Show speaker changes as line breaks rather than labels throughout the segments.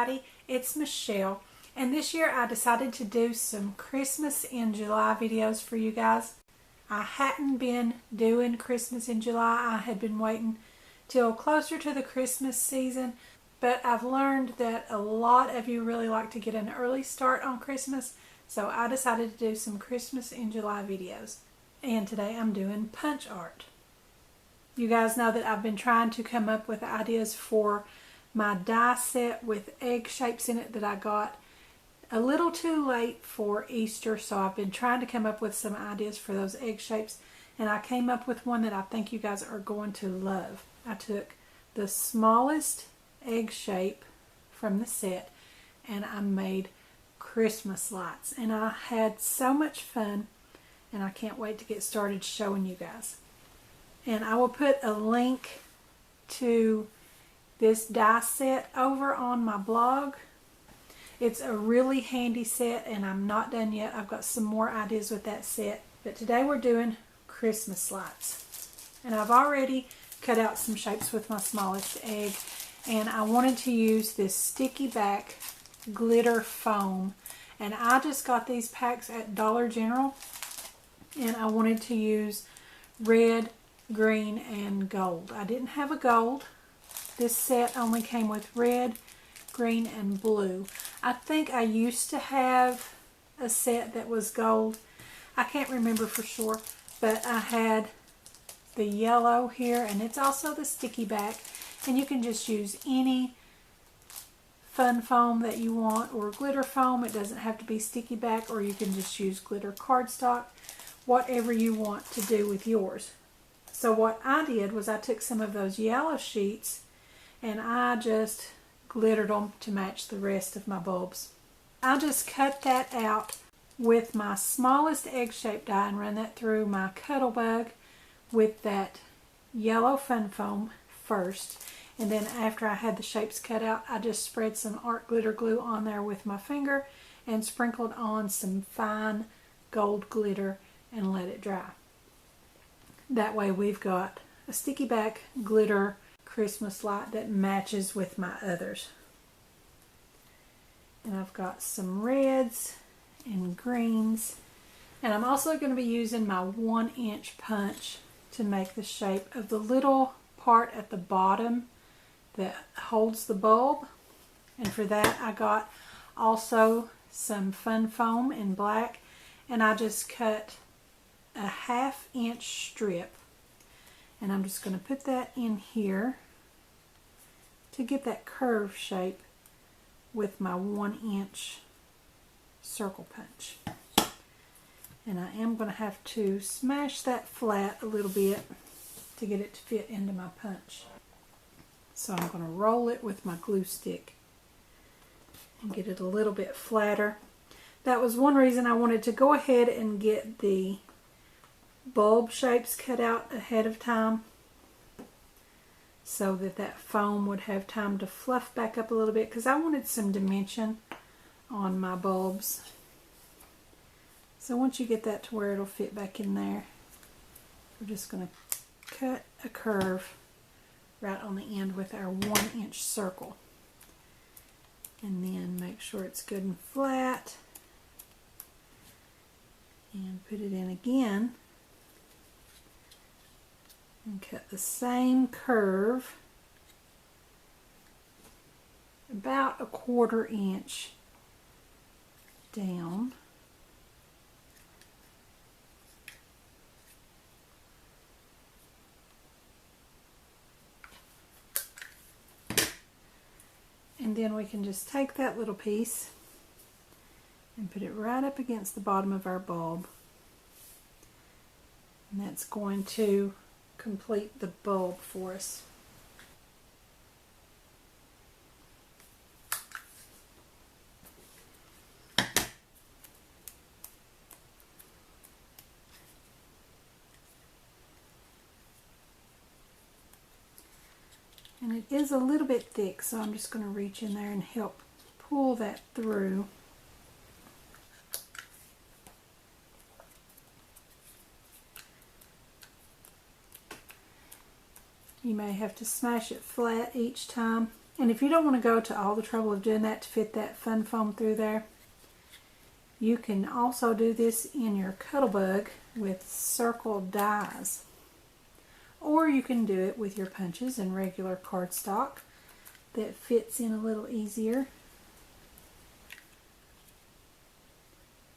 everybody, it's Michelle, and this year I decided to do some Christmas in July videos for you guys. I hadn't been doing Christmas in July. I had been waiting till closer to the Christmas season, but I've learned that a lot of you really like to get an early start on Christmas, so I decided to do some Christmas in July videos. And today I'm doing punch art. You guys know that I've been trying to come up with ideas for my die set with egg shapes in it that I got a little too late for Easter, so I've been trying to come up with some ideas for those egg shapes, and I came up with one that I think you guys are going to love. I took the smallest egg shape from the set and I made Christmas lights, and I had so much fun, and I can't wait to get started showing you guys. And I will put a link to this die set over on my blog. It's a really handy set, and I'm not done yet. I've got some more ideas with that set, but today we're doing Christmas lights. And I've already cut out some shapes with my smallest egg, and I wanted to use this sticky back glitter foam, and I just got these packs at Dollar General, and I wanted to use red, green, and gold. I didn't have a gold. This set only came with red, green, and blue. I think I used to have a set that was gold. I can't remember for sure, but I had the yellow here, and it's also the sticky back, and you can just use any fun foam that you want, or glitter foam. It doesn't have to be sticky back, or you can just use glitter cardstock, whatever you want to do with yours. So what I did was I took some of those yellow sheets and I just glittered them to match the rest of my bulbs. I just cut that out with my smallest egg-shaped die and run that through my Cuttlebug with that yellow fun foam first. And then after I had the shapes cut out, I just spread some art glitter glue on there with my finger and sprinkled on some fine gold glitter and let it dry. That way we've got a sticky back glitter Christmas light that matches with my others. And I've got some reds and greens, and I'm also going to be using my 1-inch punch to make the shape of the little part at the bottom that holds the bulb. And for that I got also some fun foam in black, and I just cut a 1/2-inch strip, and I'm just going to put that in here to get that curve shape with my 1-inch circle punch. And I am going to have to smash that flat a little bit to get it to fit into my punch. So I'm going to roll it with my glue stick and get it a little bit flatter. That was one reason I wanted to go ahead and get the bulb shapes cut out ahead of time, so that that foam would have time to fluff back up a little bit, because I wanted some dimension on my bulbs. So once you get that to where it'll fit back in there, we're just going to cut a curve right on the end with our 1-inch circle, and then make sure it's good and flat, and put it in again and cut the same curve about a 1/4 inch down. And then we can just take that little piece and put it right up against the bottom of our bulb, and that's going to complete the bulb for us. And it is a little bit thick, so I'm just going to reach in there and help pull that through. You may have to smash it flat each time And if you don't want to go to all the trouble of doing that to fit that fun foam through there, you can also do this in your Cuttlebug with circle dies. Or you can do it with your punches and regular cardstock that fits in a little easier.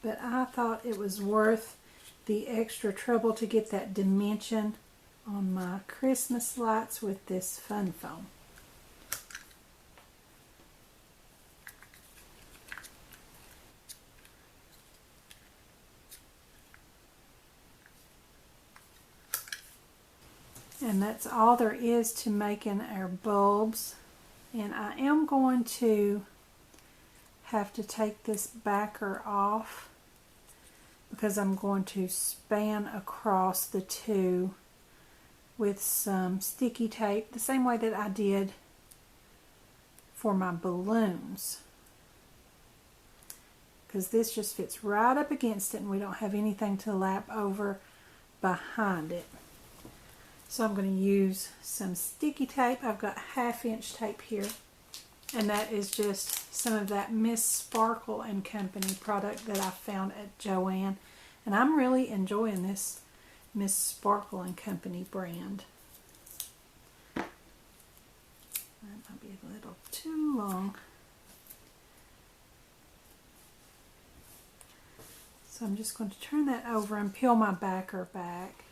But I thought it was worth the extra trouble to get that dimension on my Christmas lights with this fun foam. And that's all there is to making our bulbs. And I am going to have to take this backer off because I'm going to span across the two with some sticky tape, the same way that I did for my balloons. Because this just fits right up against it and we don't have anything to lap over behind it. So I'm going to use some sticky tape. I've got 1/2" tape here. And that is just some of that Miss Sparkle and Company product that I found at Joann. And I'm really enjoying this Miss Sparkle and Company brand. That might be a little too long. So I'm just going to turn that over and peel my backer back.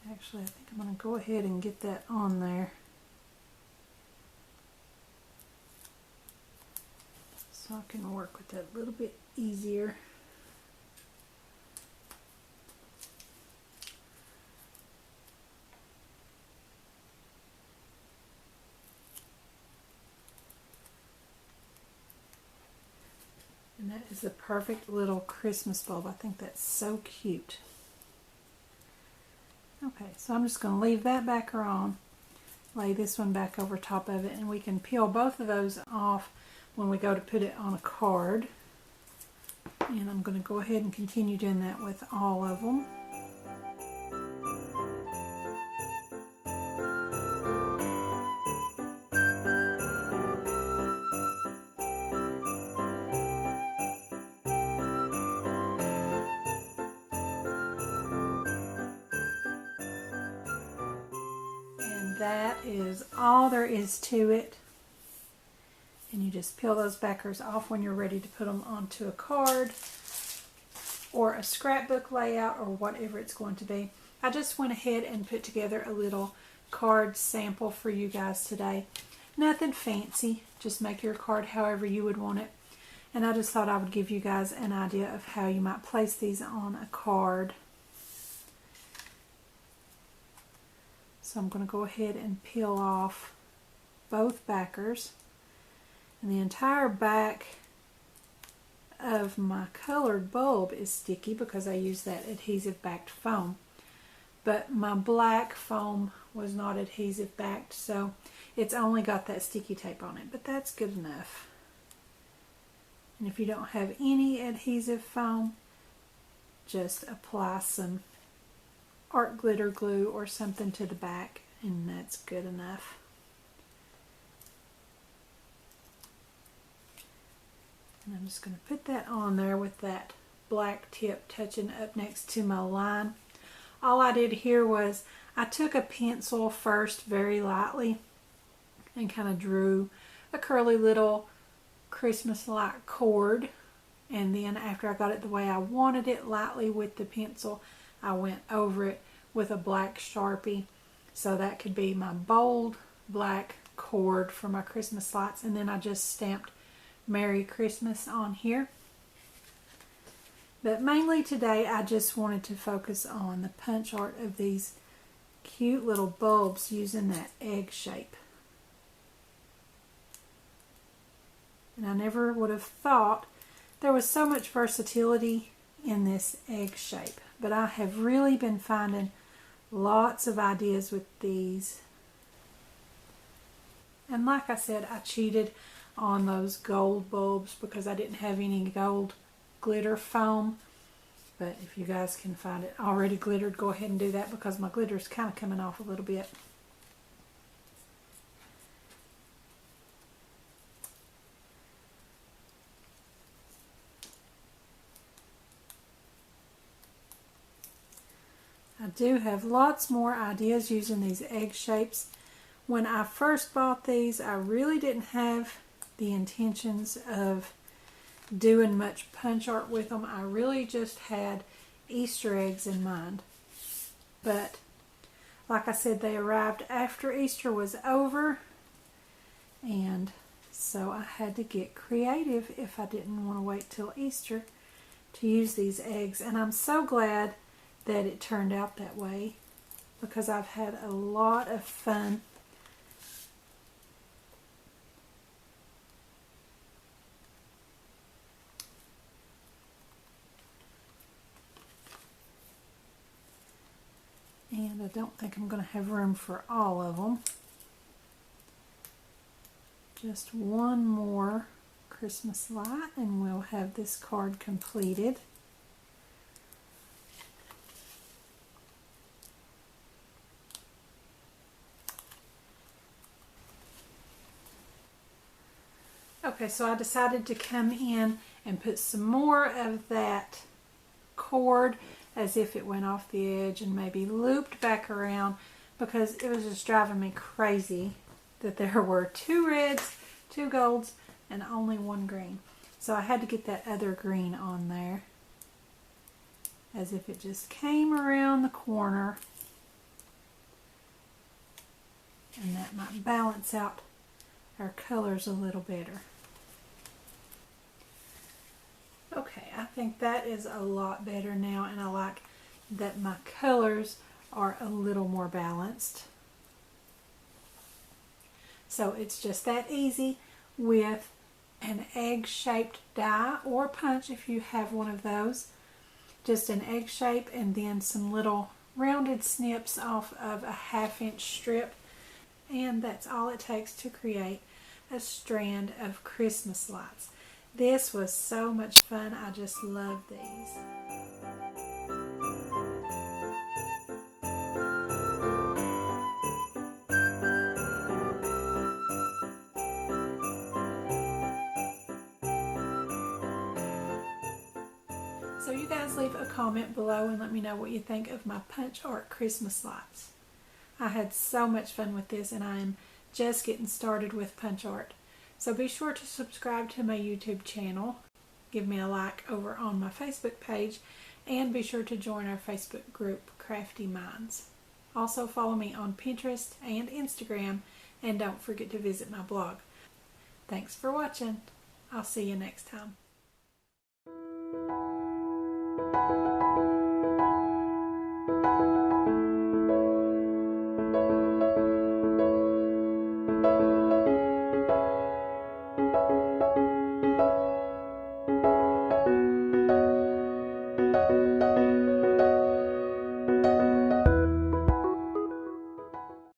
Actually, I think I'm going to go ahead and get that on there. So I can work with that a little bit easier. And that is the perfect little Christmas bulb. I think that's so cute. Okay, so I'm just going to leave that backer on, lay this one back over top of it, and we can peel both of those off when we go to put it on a card. And I'm going to go ahead and continue doing that with all of them. That is all there is to it. And you just peel those backers off when you're ready to put them onto a card or a scrapbook layout or whatever it's going to be. I just went ahead and put together a little card sample for you guys today. Nothing fancy, just make your card however you would want it. And I just thought I would give you guys an idea of how you might place these on a card. So I'm going to go ahead and peel off both backers. And the entire back of my colored bulb is sticky because I used that adhesive backed foam. But my black foam was not adhesive backed, so it's only got that sticky tape on it. But that's good enough. And if you don't have any adhesive foam, just apply some art glitter glue or something to the back, and that's good enough. And I'm just going to put that on there with that black tip touching up next to my line. All I did here was I took a pencil first very lightly and kind of drew a curly little Christmas-like cord, and then after I got it the way I wanted it lightly with the pencil, I went over it with a black Sharpie, so that could be my bold black cord for my Christmas lights. And then I just stamped Merry Christmas on here. But mainly today I just wanted to focus on the punch art of these cute little bulbs using that egg shape. And I never would have thought there was so much versatility in this egg shape. But I have really been finding lots of ideas with these. And like I said, I cheated on those gold bulbs because I didn't have any gold glitter foam. But if you guys can find it already glittered, go ahead and do that because my glitter is kind of coming off a little bit. do have lots more ideas using these egg shapes. When I first bought these, I really didn't have the intentions of doing much punch art with them. I really just had Easter eggs in mind. But like I said, they arrived after Easter was over, and so I had to get creative if I didn't want to wait till Easter to use these eggs. And I'm so glad that it turned out that way, because I've had a lot of fun and I don't think I'm going to have room for all of them. Just one more Christmas light and we'll have this card completed. Okay, so I decided to come in and put some more of that cord as if it went off the edge and maybe looped back around, because it was just driving me crazy that there were 2 reds, 2 golds, and only 1 green. So I had to get that other green on there as if it just came around the corner, and that might balance out our colors a little better. Okay, I think that is a lot better now, and I like that my colors are a little more balanced. So it's just that easy with an egg-shaped die or punch if you have one of those. Just an egg shape and then some little rounded snips off of a 1/2 inch strip. And that's all it takes to create a strand of Christmas lights. This was so much fun. I just love these. So you guys leave a comment below and let me know what you think of my punch art Christmas lights. I had so much fun with this, and I am just getting started with punch art. So be sure to subscribe to my YouTube channel, give me a like over on my Facebook page, and be sure to join our Facebook group, Craftie Minds. Also follow me on Pinterest and Instagram, and don't forget to visit my blog. Thanks for watching. I'll see you next time.